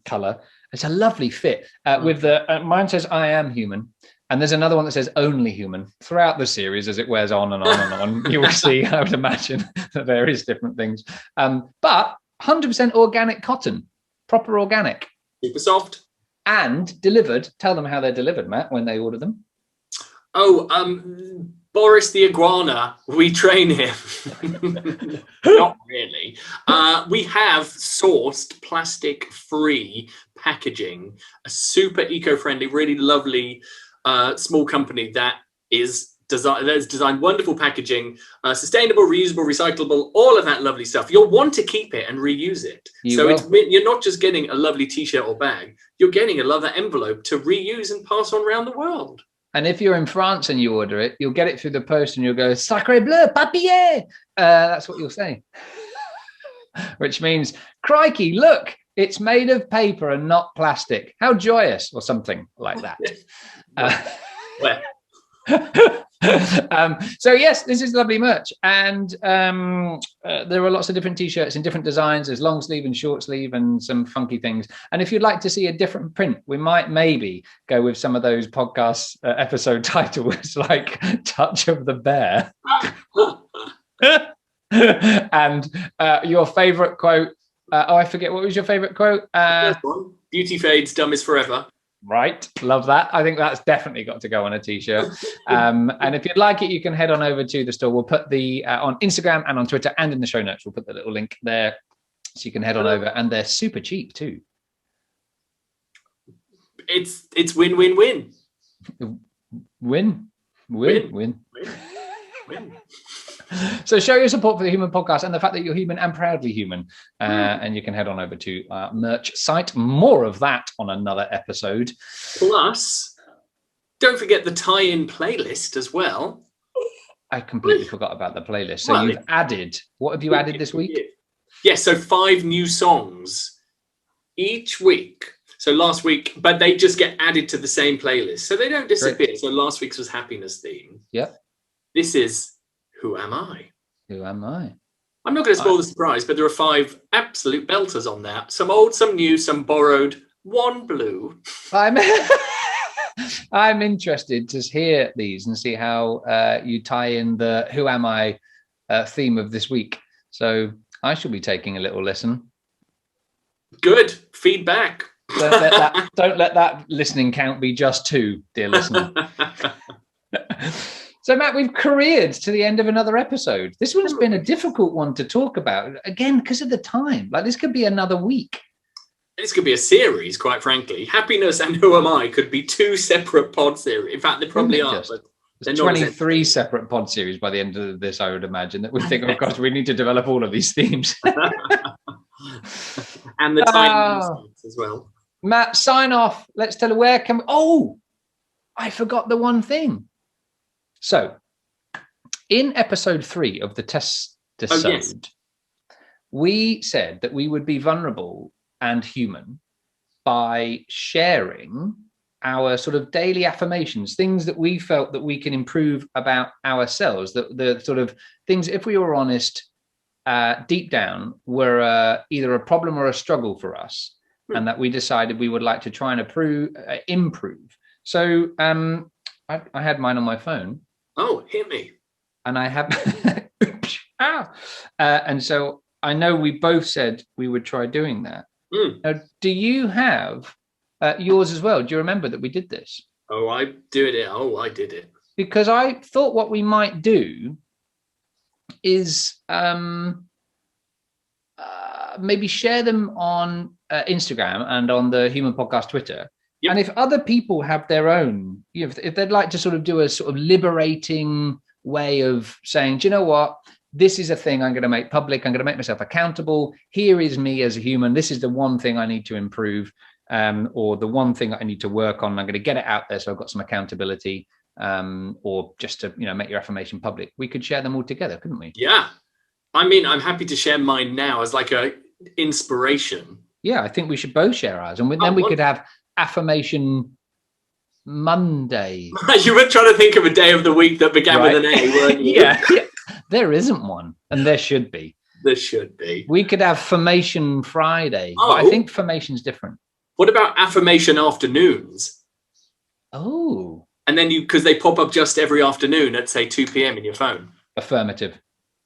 colour. It's a lovely fit. With the mine says, I am human. And there's another one that says only human. Throughout the series, as it wears on and on and on, you will see, I would imagine, that there is different things. But 100% organic cotton, proper organic. Super soft. And delivered. Tell them how they're delivered, Matt, when they order them. Oh, Boris the iguana, we train him. Not really. We have sourced plastic-free packaging, a super eco-friendly, really lovely small company that has designed wonderful packaging, sustainable, reusable, recyclable, all of that lovely stuff. You'll want to keep it and reuse it. You're not just getting a lovely T-shirt or bag, you're getting a lovely envelope to reuse and pass on around the world. And if you're in France and you order it, you'll get it through the post and you'll go, sacré bleu, papier. That's what you'll say. Which means, crikey, look, It's made of paper and not plastic. How joyous, or something like that. So yes, this is lovely merch, and there are lots of different t-shirts in different designs. There's long sleeve and short sleeve and some funky things, and if you'd like to see a different print, we might maybe go with some of those podcast episode titles like Touch of the Bear and your favorite quote. I forget, what was your favorite quote? Beauty fades, dumb is forever. Right, love that. I think that's definitely got to go on a t-shirt. And if you'd like it, you can head on over to the store. We'll put the on Instagram and on Twitter and in the show notes. We'll put the little link there, so you can head on over. And they're super cheap too. It's win-win-win. Win. So show your support for the Human Podcast and the fact that you're human and proudly human. And you can head on over to our merch site. More of that on another episode. Plus, don't forget the tie-in playlist as well. I completely forgot about the playlist. So you've added, what have you added this week? Yes, so 5 new songs each week. So last week, but they just get added to the same playlist. So they don't disappear. Great. So last week's was happiness theme. Yep. This is Who Am I? Who am I? I'm not going to spoil the surprise, but there are 5 absolute belters on there. Some old, some new, some borrowed, one blue. I'm interested to hear these and see how you tie in the Who Am I theme of this week. So I shall be taking a little listen. Good. Feedback. Don't let that listening count be just 2, dear listener. So, Matt, we've careered to the end of another episode. This one's been a difficult one to talk about, again, because of the time. Like, this could be another week. This could be a series, quite frankly. Happiness and Who Am I could be 2 separate pod series. In fact, they probably are. But there's 23 separate pod series by the end of this, I would imagine, that we think, oh, gosh, we need to develop all of these themes. And the time as well. Matt, sign off. Let's tell you where can we... Oh, I forgot the one thing. So, in episode 3 of the test episode, we said that we would be vulnerable and human by sharing our sort of daily affirmations, things that we felt that we can improve about ourselves, the sort of things, if we were honest, deep down, were either a problem or a struggle for us, and that we decided we would like to try and improve. So I had mine on my phone. Oh, hit me. And I have, and so I know we both said we would try doing that. Now, do you have yours as well? Do you remember that we did this? Oh, I did it. Because I thought what we might do is maybe share them on Instagram and on the Human Podcast Twitter. Yep. And if other people have their own, if they'd like to sort of do a sort of liberating way of saying, do you know what? This is a thing I'm going to make public. I'm going to make myself accountable. Here is me as a human. This is the one thing I need to improve, or the one thing that I need to work on. I'm going to get it out there so I've got some accountability, or just to make your affirmation public. We could share them all together, couldn't we? Yeah. I mean, I'm happy to share mine now as like a inspiration. Yeah, I think we should both share ours, and then we could have Affirmation Monday. You were trying to think of a day of the week that began with an A, weren't you? Yeah. There isn't one, and there should be. There should be. We could have Formation Friday. Oh. But I think Formation's different. What about Affirmation Afternoons? Oh. And then because they pop up just every afternoon at, say, 2 p.m. in your phone. Affirmative.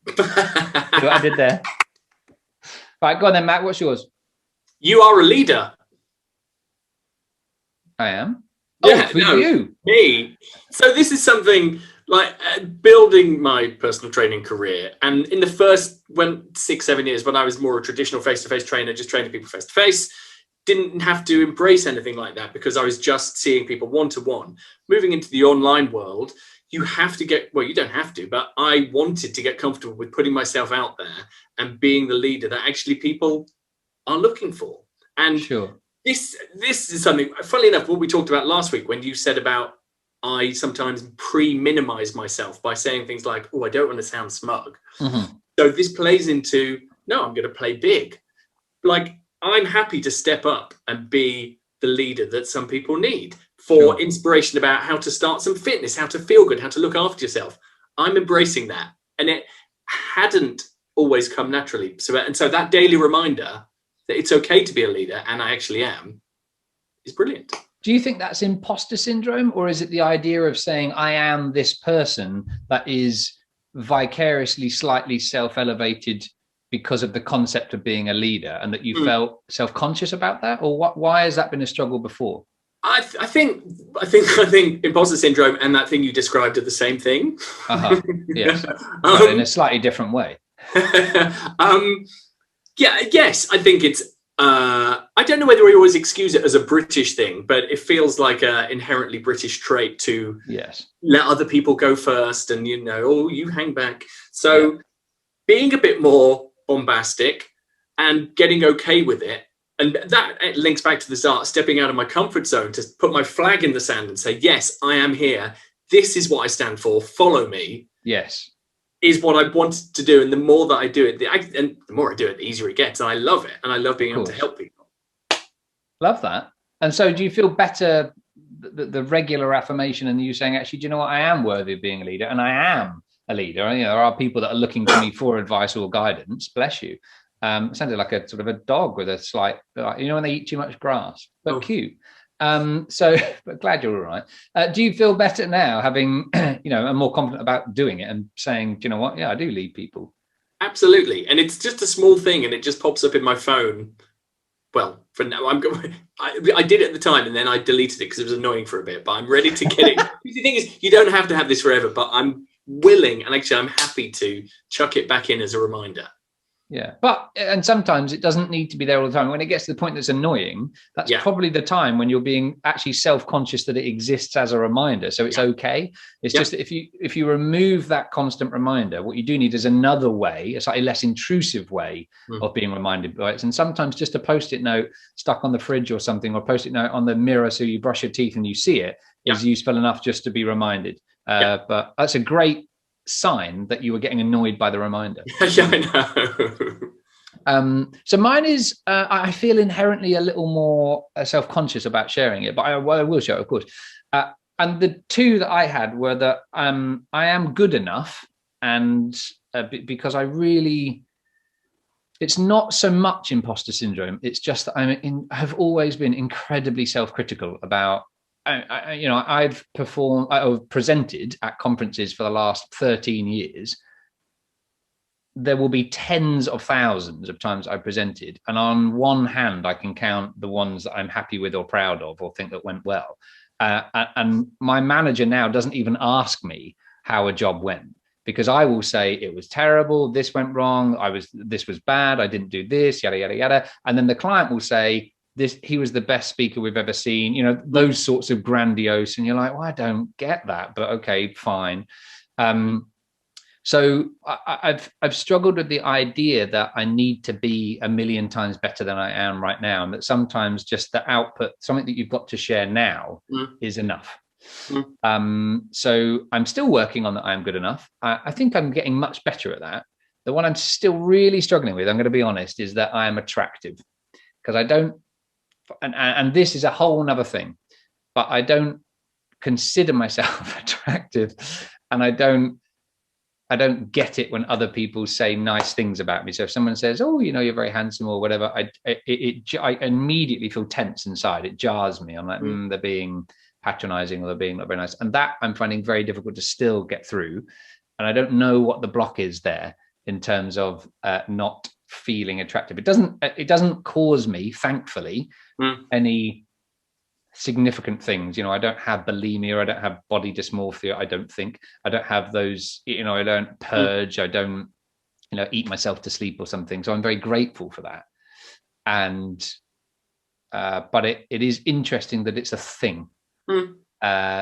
See what I did there? Right, go on then, Matt. What's yours? You are a leader. I am. Yeah, you. Me. So this is something like building my personal training career. And in the first 6-7 years, when I was more a traditional face-to-face trainer, just training people face-to-face, didn't have to embrace anything like that because I was just seeing people one-to-one. Moving into the online world, you have to you don't have to, but I wanted to get comfortable with putting myself out there and being the leader that actually people are looking for. And sure. This is something, funnily enough, what we talked about last week when you said about I sometimes minimize myself by saying things like, oh, I don't want to sound smug. Mm-hmm. So this plays into, no, I'm going to play big. Like I'm happy to step up and be the leader that some people need for inspiration about how to start some fitness, how to feel good, how to look after yourself. I'm embracing that. And it hadn't always come naturally. So that daily reminder that it's okay to be a leader, and I actually am, is brilliant. Do you think that's imposter syndrome, or is it the idea of saying I am this person that is vicariously slightly self-elevated because of the concept of being a leader, and that you felt self-conscious about that? Or why has that been a struggle before? I think imposter syndrome and that thing you described are the same thing. Yes, but in a slightly different way. Yes, I think it's. I don't know whether we always excuse it as a British thing, but it feels like an inherently British trait to let other people go first, and you hang back. So being a bit more bombastic and getting okay with it. And that links back to the start, stepping out of my comfort zone to put my flag in the sand and say, yes, I am here. This is what I stand for. Follow me. Yes. Is what I wanted to do. And the more that I do it, the more I do it, the easier it gets. And I love it. And I love being able to help people. Love that. And so do you feel better, the regular affirmation and you saying, actually, do you know what? I am worthy of being a leader, and I am a leader. And, there are people that are looking to me for advice or guidance. Bless you. It sounded like a sort of a dog with a slight, when they eat too much grass, but cute. But glad you're all right. Do you feel better now, having, and more confident about doing it and saying, do you know what? Yeah, I do lead people. Absolutely. And it's just a small thing, and it just pops up in my phone. Well, for now, I did it at the time, and then I deleted it because it was annoying for a bit, but I'm ready to get it. The thing is, you don't have to have this forever, but I'm willing, and actually I'm happy to chuck it back in as a reminder. Yeah, and sometimes it doesn't need to be there all the time. When it gets to the point that's annoying, that's probably the time when you're being actually self-conscious that it exists as a reminder. So it's okay. It's just that if you remove that constant reminder, what you do need is another way, a slightly less intrusive way of being reminded by it. And sometimes just a Post-it note stuck on the fridge or something, or Post-it note on the mirror so you brush your teeth and you see it is useful enough just to be reminded. But that's a great sign that you were getting annoyed by the reminder. I know. So mine is I feel inherently a little more self-conscious about sharing it, but I will share it, of course. And the two that I had were that I am good enough, and because it's not so much imposter syndrome, it's just that I have always been incredibly self-critical about I've presented at conferences for the last 13 years. There will be tens of thousands of times I presented, and on one hand I can count the ones that I'm happy with or proud of or think that went well. And my manager now doesn't even ask me how a job went, because I will say it was terrible, this went wrong, this was bad, I didn't do this, yada yada yada, and then the client will say, he was the best speaker we've ever seen, those sorts of grandiose, and you're like, well, I don't get that, but okay, fine. So I've struggled with the idea that I need to be a million times better than I am right now, and that sometimes just the output, something that you've got to share now, is enough. So I'm still working on that. I'm good enough. I think I'm getting much better at that. The one I'm still really struggling with, I'm going to be honest, is that I am attractive, because I don't. And this is a whole nother thing, but I don't consider myself attractive, and I don't get it when other people say nice things about me. So if someone says, oh, you're very handsome or whatever, I immediately feel tense inside. It jars me. I'm like, they're being patronizing, or they're being not very nice. And that I'm finding very difficult to still get through. And I don't know what the block is there in terms of not feeling attractive. It doesn't cause me, thankfully, any significant things. I don't have bulimia, I don't have body dysmorphia, I don't have those, I don't purge, I don't eat myself to sleep or something. So I'm very grateful for that. And but it is interesting that it's a thing.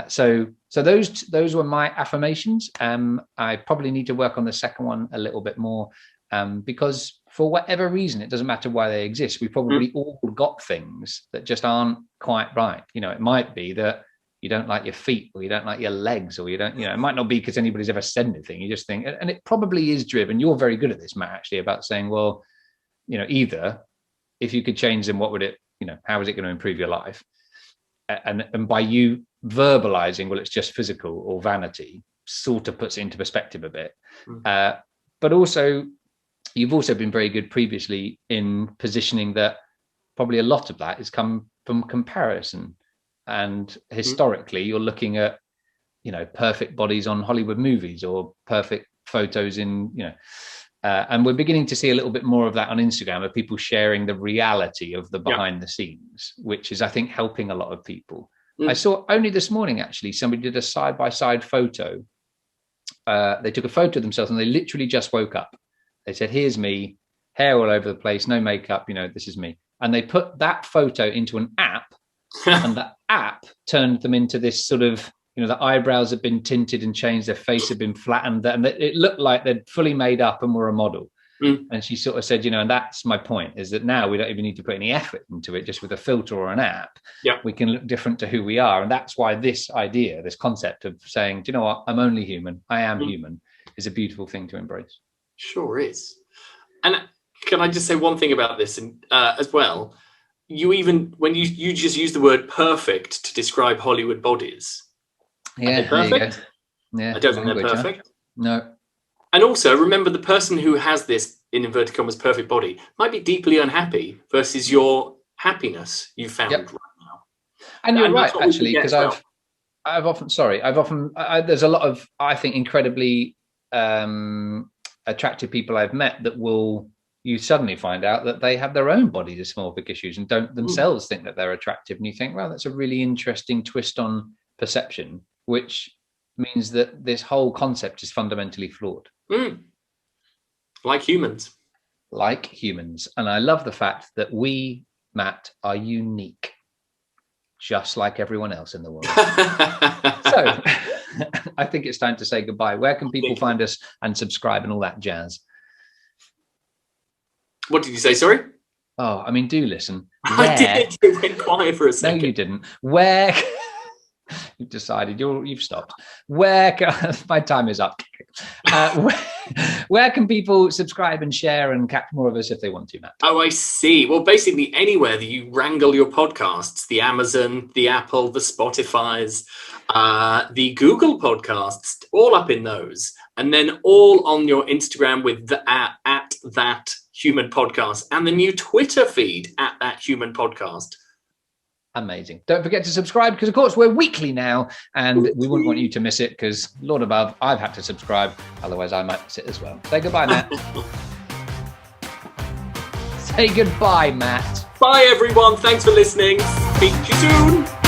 So those were my affirmations. I probably need to work on the second one a little bit more, because for whatever reason, it doesn't matter why they exist, we probably all got things that just aren't quite right. It might be that you don't like your feet, or you don't like your legs, or you don't, it might not be because anybody's ever said anything. You just think, and it probably is driven. You're very good at this, Matt, actually, about saying, well, either if you could change them, what would it, how is it going to improve your life? And by you verbalizing, well, it's just physical or vanity, sort of puts it into perspective a bit. But also, you've also been very good previously in positioning that probably a lot of that has come from comparison. And historically, you're looking at, perfect bodies on Hollywood movies or perfect photos in, and we're beginning to see a little bit more of that on Instagram, of people sharing the reality of the behind the scenes, which is, I think, helping a lot of people. I saw only this morning, actually, somebody did a side-by-side photo. They took a photo of themselves and they literally just woke up. They said, here's me, hair all over the place, no makeup, this is me. And they put that photo into an app and the app turned them into this sort of, the eyebrows had been tinted and changed, their face had been flattened, and it looked like they'd fully made up and were a model. And she sort of said, and that's my point, is that now we don't even need to put any effort into it. Just with a filter or an app, we can look different to who we are. And that's why this idea, this concept of saying, do you know what, I'm only human, I am human, is a beautiful thing to embrace. Sure is. And can I just say one thing about this as well? You even, when you just use the word perfect to describe Hollywood bodies. Yeah, perfect. Yeah, I don't think they're perfect. No. And also remember, the person who has this, in inverted commas, perfect body might be deeply unhappy versus your happiness you found right now. And you're right, actually, because I've often there's a lot of, I think, incredibly attractive people I've met that you suddenly find out that they have their own body dysmorphic issues and don't themselves think that they're attractive. And you think, well, that's a really interesting twist on perception, which means that this whole concept is fundamentally flawed. Like humans. And I love the fact that we, Matt, are unique, just like everyone else in the world. So I think it's time to say goodbye. Where can people find us and subscribe and all that jazz? What did you say, sorry? Oh, I mean, do listen. I did. You went quiet for a second. No, you didn't. Where... You've decided you've stopped. Where my time is up. Where can people subscribe and share and catch more of us if they want to, Matt? Oh, I see. Well, basically anywhere that you wrangle your podcasts, the Amazon, the Apple, the Spotify's, the Google podcasts, all up in those. And then all on your Instagram with the at that human podcast, and the new Twitter feed at that human podcast. Amazing. Don't forget to subscribe, because of course we're weekly now, and we wouldn't want you to miss it, because Lord above, I've had to subscribe, otherwise I might miss it as well. Say goodbye, Matt. Say goodbye, Matt. Bye everyone, thanks for listening. Speak to you soon.